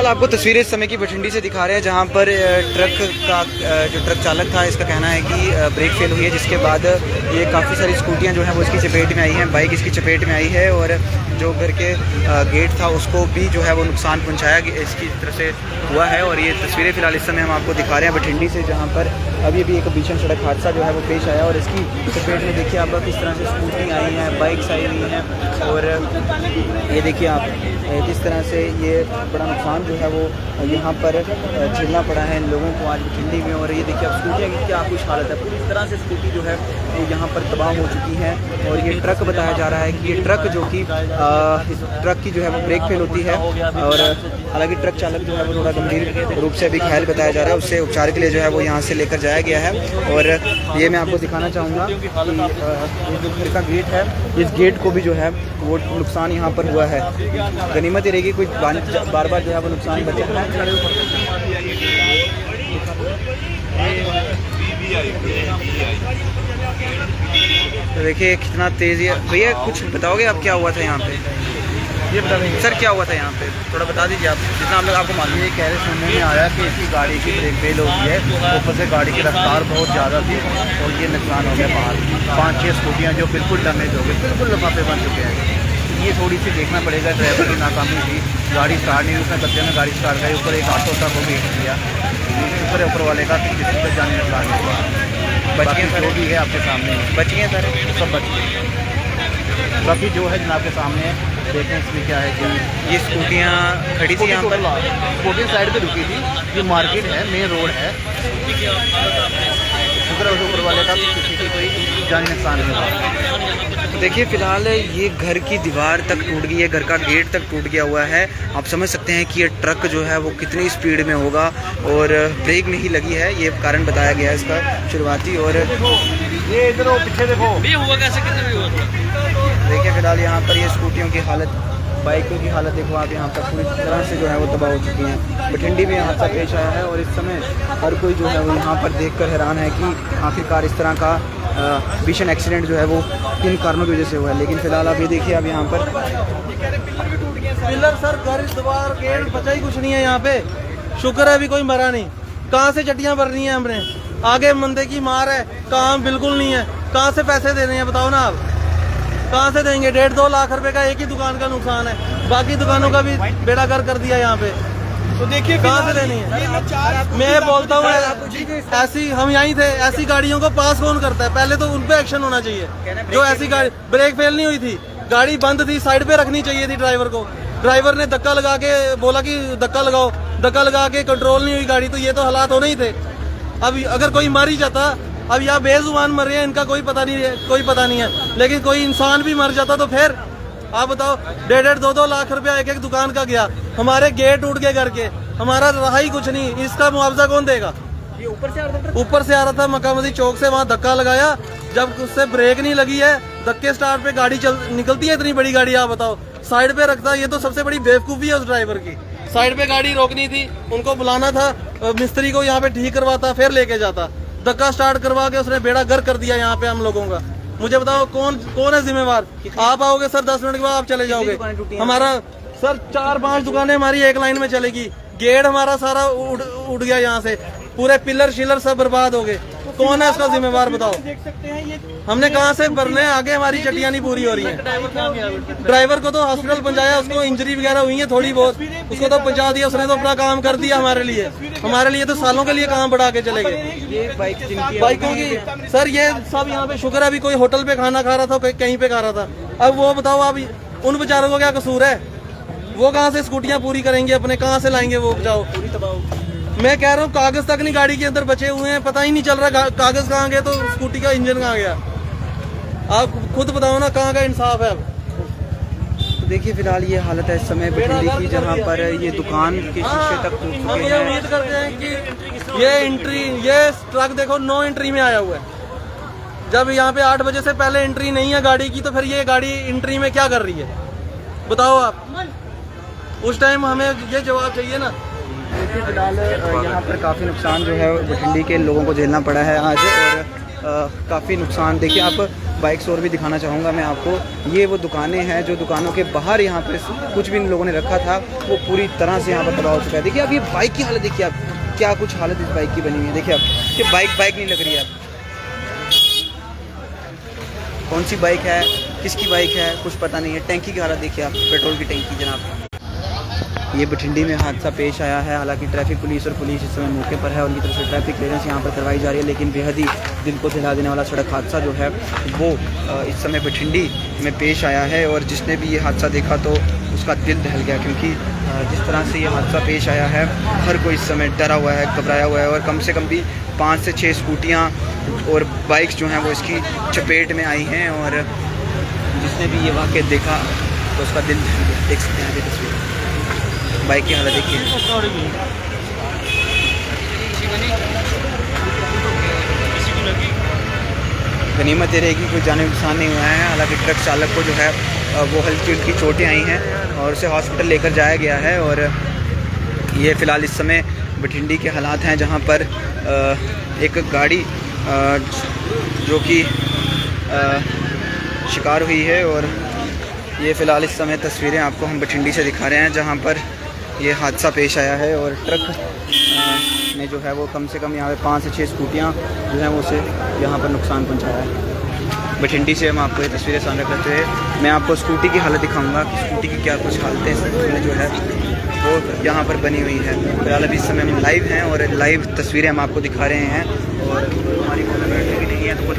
फिलहाल आपको तस्वीरें इस समय की बठिंडी से दिखा रहे हैं, जहां पर जो ट्रक चालक था इसका कहना है कि ब्रेक फेल हुई है, जिसके बाद ये काफ़ी सारी स्कूटियां जो हैं वो इसकी चपेट में आई हैं, बाइक इसकी चपेट में आई है और जो घर के गेट था उसको भी जो है वो नुकसान पहुंचाया इसकी तरफ से हुआ है। और ये तस्वीरें फ़िलहाल इस समय हम आपको दिखा रहे हैं बठिंडी से, जहाँ पर अभी एक भीषण सड़क हादसा जो है वो पेश आया और इसकी चपेट में देखिए आप किस तरह से स्कूटी आई हैं, बाइक्स आई हुई हैं और ये देखिए आप किस तरह से ये बड़ा नुकसान जो है वो यहाँ पर झेलना पड़ा है इन लोगों को आज बठिंडी में। और ये देखिए आप स्कूटियाँ की क्या कुछ हालत है, पूरी तरह से स्कूटी जो है वो यहाँ पर तबाह हो चुकी है। और ये ट्रक बताया जा रहा है कि ये ट्रक जो कि इस ट्रक की जो है वो ब्रेक फेल होती है और हालांकि ट्रक चालक जो है वो थोड़ा गंभीर रूप से अभी घायल बताया जा रहा है, उससे उपचार के लिए जो है वो यहाँ से लेकर जाया गया है। और ये मैं आपको दिखाना चाहूँगा कि ये जो घर का गेट है, इस गेट को भी जो है वो नुकसान यहाँ पर हुआ है। गनीमत ही रहेगी कोई बार बार जो है वो नुकसान बचा है। तो देखिए कितना तेज़ी है। भैया कुछ बताओगे आप क्या हुआ था यहाँ पे? ये बता देंगे सर क्या हुआ था यहाँ पे, थोड़ा बता दीजिए आप, जितना हम लोग आपको मालूम है। ये कह रहे सुनने में आया कि इसकी गाड़ी की ब्रेक फेल हो गई है, ऊपर से गाड़ी की रफ्तार बहुत ज़्यादा थी और ये नुकसान हो गया। बाहर 5-6 स्कूटियाँ जो बिल्कुल डैमेज हो गई, बिल्कुल लिफाफे बन चुके हैं। ये थोड़ी सी देखना पड़ेगा, ड्राइवर की नाकामी थी, गाड़ी स्टार्ट नहीं, उसने कच्चे में गाड़ी स्टार्ट कराई, ऊपर एक ऑटो था वो भी हिट किया। ऊपर ऊपर वाले का किसी पर जाने नुकसान नहीं हुआ। बच गए जो भी है आपके सामने, बच गए सर, सब बच गए। बाकी जो है जनाब के सामने देखें इसमें क्या है कि ये स्कूटियाँ खड़ी थी यहाँ पर, स्कूटी साइड पे रुकी थी। ये मार्केट है, मेन रोड है, शुक्र है ऊपर वाले का किसी की कोई जानी नुकसान नहीं हुआ। तो देखिए फ़िलहाल ये घर की दीवार तक टूट गई है, घर का गेट तक टूट गया हुआ है। आप समझ सकते हैं कि ये ट्रक जो है वो कितनी स्पीड में होगा और ब्रेक नहीं लगी है, ये कारण बताया गया है इसका शुरुआती। और ये इधर पीछे देखो, ये हुआ कैसे, कितने भी हुआ। देखिए फ़िलहाल यहाँ पर ये स्कूटियों की हालत, बाइकों की हालत देखो आप, यहाँ पर पूरी तरह से जो है वो तबाह हो चुकी हैं। बठिंडी में हादसा पेश आया है और इस समय हर कोई जो है वो यहाँ पर देखकर हैरान है कि आखिरकार इस तरह का भीषण एक्सीडेंट जो है वो किन कारणों की वजह से हुआ है। लेकिन फिलहाल आप ये देखिए अब यहाँ पर पिलर सर, घर द्वार गेट बचा ही कुछ नहीं है यहाँ पे। शुक्र है अभी कोई मरा नहीं। कहाँ से चट्टियाँ भर रही हैं हमने, आगे मंदे की मार है, काम बिल्कुल नहीं है। कहाँ से पैसे दे रहे हैं बताओ ना आप, कहाँ से देंगे? 1.5-2 लाख रुपए का एक ही दुकान का नुकसान है, बाकी दुकानों का भी बेड़ा गर्क कर दिया यहाँ पे। तो देखिए कहाँ से देनी है? मैं बोलता हूँ ऐसी, हम यहीं थे, ऐसी गाड़ियों को पास कौन करता है? पहले तो उन पे एक्शन होना चाहिए। जो ऐसी गाड़ी, ब्रेक फेल नहीं हुई थी, गाड़ी बंद थी, साइड पे रखनी चाहिए थी ड्राइवर को। ड्राइवर ने धक्का लगा के बोला कि धक्का लगाओ, धक्का लगा के कंट्रोल नहीं हुई गाड़ी, तो ये तो हालात होने ही थे। अब अगर कोई मर ही जाता, अब यहाँ बेजुबान मर रहे हैं, इनका कोई पता नहीं है, कोई पता नहीं है, लेकिन कोई इंसान भी मर जाता तो फिर आप बताओ। 1.5-2 लाख रुपया एक दुकान का गया, हमारे गेट उठ गए घर के, हमारा रहा ही कुछ नहीं। इसका मुआवजा कौन देगा? ये ऊपर से आ रहा था मक्का मस्जिद चौक से, वहाँ धक्का लगाया, जब उससे ब्रेक नहीं लगी है, धक्के स्टार्ट पे गाड़ी निकलती है, इतनी बड़ी गाड़ी आप बताओ, साइड पे रखता। ये तो सबसे बड़ी बेवकूफ़ी है उस ड्राइवर की। साइड पे गाड़ी रोकनी थी, उनको बुलाना था, मिस्त्री को यहाँ पे ठीक करवाता, फिर लेके जाता। धक्का स्टार्ट करवा के उसने बेड़ा गर्क कर दिया यहाँ पे हम लोगों का। मुझे बताओ कौन है जिम्मेवार? आप आओगे सर 10 मिनट के बाद आप चले जाओगे। हमारा सर 4-5 दुकानें हमारी एक लाइन में चलेगी, गेट हमारा सारा उड़ गया यहाँ से, पूरे पिलर शिलर सब बर्बाद हो गए। कौन है इसका जिम्मेवार बताओ? देख सकते हैं ये हमने कहाँ से भरने, आगे हमारी चटियाँ नहीं पूरी हो रही है। ड्राइवर को तो हॉस्पिटल पहुंचाया, उसको इंजरी वगैरह हुई है थोड़ी बहुत, उसको तो पहुंचा दिया, उसने तो अपना काम कर दिया। हमारे लिए तो सालों के लिए काम बढ़ा के चले गए। ये बाइकों की सर, ये सब यहाँ पे शुक्र है अभी कोई होटल पे खाना खा रहा था, कहीं पे खा रहा था। अब वो बताओ आप, उन बेचारों को क्या कसूर है? वो कहाँ से स्कूटियाँ पूरी करेंगे अपने, कहाँ से लाएंगे वो? जाओ, मैं कह रहा हूँ कागज तक नहीं गाड़ी के अंदर बचे हुए हैं, पता ही नहीं चल रहा कागज कहाँ गए तो स्कूटी का इंजन कहाँ गया। आप खुद बताओ ना, कहाँ का इंसाफ है अब? तो देखिए फिलहाल ये हालत है इस समय बठिंडी की, जहाँ पर ये दुकान के शीशे तक टूट हम चुके ये हैं। उम्मीद करते हैं कि ये ट्रक देखो नो एंट्री में आया हुआ है। जब यहाँ पे 8 बजे से पहले एंट्री नहीं है गाड़ी की, तो फिर ये गाड़ी एंट्री में क्या कर रही है बताओ आप? उस टाइम हमें ये जवाब चाहिए ना। देखिए फिलहाल यहाँ पर काफ़ी नुकसान जो है बठिंडी के लोगों को झेलना पड़ा है आज, और काफ़ी नुकसान देखिए आप बाइक्स और भी दिखाना चाहूँगा मैं आपको। ये वो दुकानें हैं जो दुकानों के बाहर यहाँ पे कुछ भी इन लोगों ने रखा था वो पूरी तरह से यहाँ पर तबाह हो चुका है। देखिए आप ये बाइक की हालत देखिए आप, क्या कुछ हालत इस बाइक की बनी हुई है। देखिए आप ये बाइक नहीं लग रही है आप, कौन सी बाइक है, किसकी बाइक है कुछ पता नहीं है। टैंकी की हालत देखिए आप, पेट्रोल की टैंकी जनाब। ये बठिंडी में हादसा पेश आया है। हालांकि ट्रैफिक पुलिस और पुलिस इस समय मौके पर है, उनकी तरफ से ट्रैफिक क्लियरेंस यहाँ पर करवाई जा रही है। लेकिन बेहद ही दिल को दहिला देने वाला सड़क हादसा जो है वो इस समय बठिंडी में पेश आया है। और जिसने भी ये हादसा देखा तो उसका दिल दहल गया, क्योंकि जिस तरह से ये हादसा पेश आया है हर कोई इस समय डरा हुआ है, घबराया हुआ है। और कम से कम भी 5 से 6 स्कूटियाँ और बाइक्स जो हैं वो इसकी चपेट में आई हैं। और जिसने भी ये वाक़या देखा तो उसका दिल देख सकते हैं अभी तस्वीर, बाइक की हालत देखिए। गनीमत ये रहेगी कोई जानी नुकसान नहीं हुआ है। हालांकि ट्रक चालक को जो है वो हल्की हल्की चोटें आई हैं और उसे हॉस्पिटल लेकर जाया गया है। और ये फ़िलहाल इस समय बठिंडी के हालात हैं, जहां पर एक गाड़ी जो कि शिकार हुई है। और ये फ़िलहाल इस समय तस्वीरें आपको हम बठिंडी से दिखा रहे हैं, जहां पर ये हादसा पेश आया है। और ट्रक ने जो है वो कम से कम यहाँ पे 5 से 6 स्कूटियाँ जो हैं वो उसे यहाँ पर नुकसान पहुँचाया है। बठिंडी से हम आपको ये तस्वीरें सामने करते हुए मैं आपको स्कूटी की हालत दिखाऊंगा कि स्कूटी की क्या कुछ हालतें जो है वो यहाँ पर बनी हुई है। फिलहाल अभी इस समय हम लाइव हैं और लाइव तस्वीरें हम आपको दिखा रहे हैं। और हमारी बैटरी भी नहीं है तो कुछ